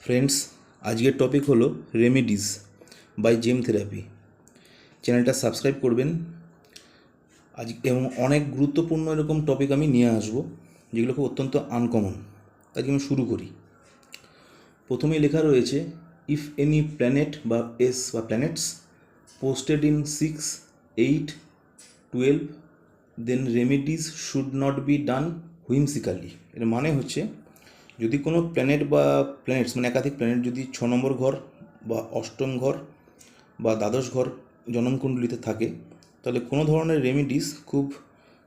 Friends, আজকের topic হলো remedies by gem therapy. চ্যানেলটা সাবস্ক্রাইব করবেন। আজ এবং অনেক গুরুত্বপূর্ণ এরকম টপিক আমি নিয়ে আসবো যেগুলো খুব অত্যন্ত আনকমন। আজকে আমি শুরু করি। প্রথমেই লেখা রয়েছে, ইফ এনি প্ল্যানেট বা planets posted in 6, 8, 12 then remedies should not be done whimsically. এর মানে হচ্ছে, যদি কোনো প্ল্যানেটস মানে একাধিক প্ল্যানেট যদি 6 নম্বর ঘর বা 8ম ঘর বা দ্বাদশ ঘর জননকুণ্ডলিতে থাকে, তাহলে কোনো ধরনের রেমেডিস খুব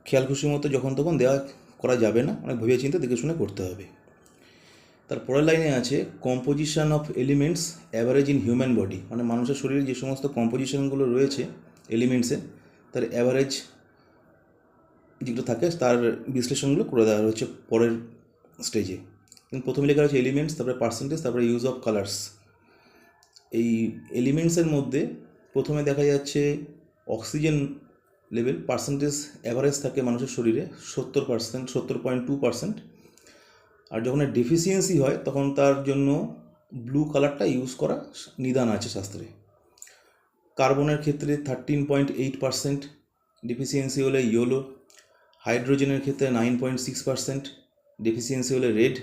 খেয়াল খুশি মতো যখন তখন করা যাবে না, অনেক ভেবে চিন্তে দেখে শুনে করতে হবে। তার পরের লাইনে আছে, composition of elements average in human body, মানে মানুষের শরীরে যে সমস্ত কম্পোজিশনগুলো রয়েছে এলিমেন্টসে, তার অ্যাভারেজ যেগুলো থাকে তার বিশ্লেষণগুলো করে দেওয়া হচ্ছে পরের স্টেজে। কিন্তু প্রথমে লেখা হচ্ছে এলিমেন্টস, তারপরে পার্সেন্টেজ, তারপরে ইউজ অফ কালার্স। এই এলিমেন্টসের মধ্যে প্রথমে দেখা যাচ্ছে অক্সিজেন লেভেল পার্সেন্টেজ অ্যাভারেজ থাকে মানুষের শরীরে 70%, 70.2%। আর যখন ডেফিসিয়েন্সি হয় তখন তার জন্য ব্লু কালারটা ইউজ করা নিদান আছে শাস্ত্রে। কার্বনের ক্ষেত্রে 13.8%, ডেফিসিয়েন্সি হলে ইয়েলো। হাইড্রোজেনের ক্ষেত্রে 9.6%, ডেফিসিয়েন্সি হলে রেড।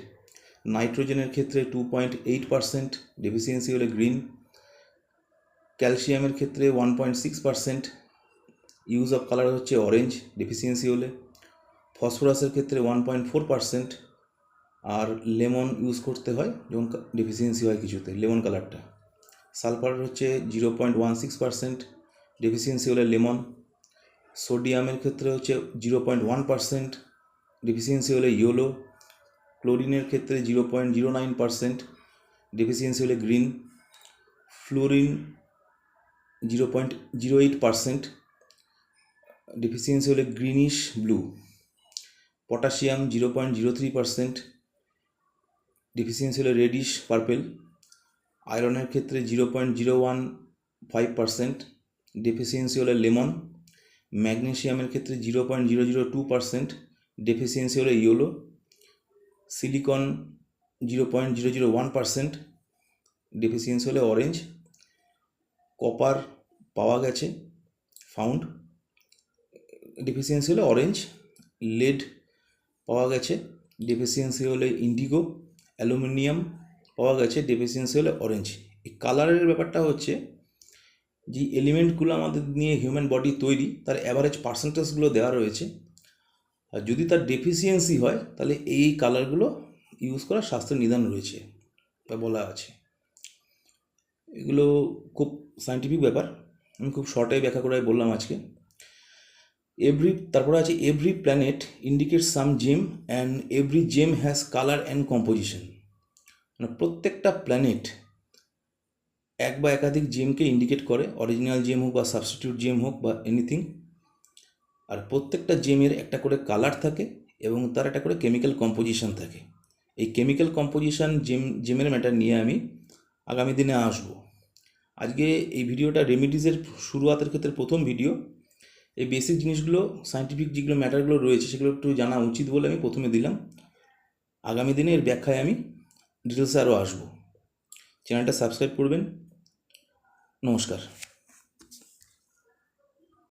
নাইট্রোজেনের ক্ষেত্রে 2.8%, ডেফিসিয়েন্সি হলে গ্রিন। ক্যালসিয়ামের ক্ষেত্রে 1.6%, ইউজ অফ কালার হচ্ছে অরেঞ্জ, ডেফিসিয়েন্সি হলে। ফসফরাসের ক্ষেত্রে 1.4%, আর লেমন ইউজ করতে হয় যখন ডেফিসিয়েন্সি হয় কিছুতে, লেমন কালারটা। সালফার হচ্ছে 0.16%, ডেফিসিয়েন্সি হলে লেমন। সোডিয়ামের ক্ষেত্রে হচ্ছে 0.1%, ডেফিসিয়েন্সি হলে ইয়েলো। ক্লোরিনের ক্ষেত্রে 0.09%, ডেফিসিয়েন্সি হলে গ্রিন। ফ্লোরিন 0.08%, ডেফিসিয়েন্সি হলে গ্রিনিশ ব্লু। পটাশিয়াম 0.03%, ডেফিসিয়েন্সি হলে রেডিশ পার্পেল। আয়রনের ক্ষেত্রে 0.015%, ডেফিসিয়েন্সি হলে লেমন। ম্যাগনেশিয়ামের ক্ষেত্রে 0.002%, ডেফিসিয়েন্সি হলে ইয়েলো। সিলিকন 0.001%, ডেফিসিয়েন্সি হলে অরেঞ্জ। কপার পাওয়া গেছে, ফাউন্ড, ডেফিসিয়েন্সি হলে অরেঞ্জ। লেড পাওয়া গেছে, ডেফিসিয়েন্সি হলে ইন্ডিগো। অ্যালুমিনিয়াম পাওয়া গেছে, ডেফিসিয়েন্সি হলে অরেঞ্জ। এই কালারের ব্যাপারটা হচ্ছে, যে এলিমেন্টগুলো আমাদের নিয়ে হিউম্যান বডি তৈরি, তার অ্যাভারেজ পার্সেন্টেজগুলো দেওয়া রয়েছে। আর যদি তার ডেফিসিয়েন্সি হয় তাহলে এই কালারগুলো ইউজ করার শাস্ত্রের নিদান রয়েছে বা বলা আছে। এগুলো খুব সায়েন্টিফিক ব্যাপার, আমি খুব শর্টে ব্যাখ্যা করে বললাম আজকে। তারপরে আছে, every planet indicate some gem and every gem has colour and composition. মানে প্রত্যেকটা প্ল্যানেট এক বা একাধিক জেমকে ইন্ডিকেট করে, অরিজিনাল জেম হোক বা সাবস্টিটিউট জেম হোক বা এনিথিং। আর প্রত্যেকটা জেমের একটা করে কালার থাকে এবং তার একটা করে কেমিক্যাল কম্পোজিশন থাকে। এই কেমিক্যাল কম্পোজিশন জেমের ম্যাটার নিয়ে আমি আগামী দিনে আসবো। আজকে এই ভিডিওটা রেমিডিসের শুরুয়াতের ক্ষেত্রে প্রথম ভিডিও। এই বেসিক জিনিসগুলো, সায়েন্টিফিক যেগুলো ম্যাটারগুলো রয়েছে সেগুলো একটু জানা উচিত বলে আমি প্রথমে দিলাম। আগামী দিনে এর ব্যাখ্যায় আমি ডিটেলসে আরও আসবো। চ্যানেলটা সাবস্ক্রাইব করবেন। নমস্কার।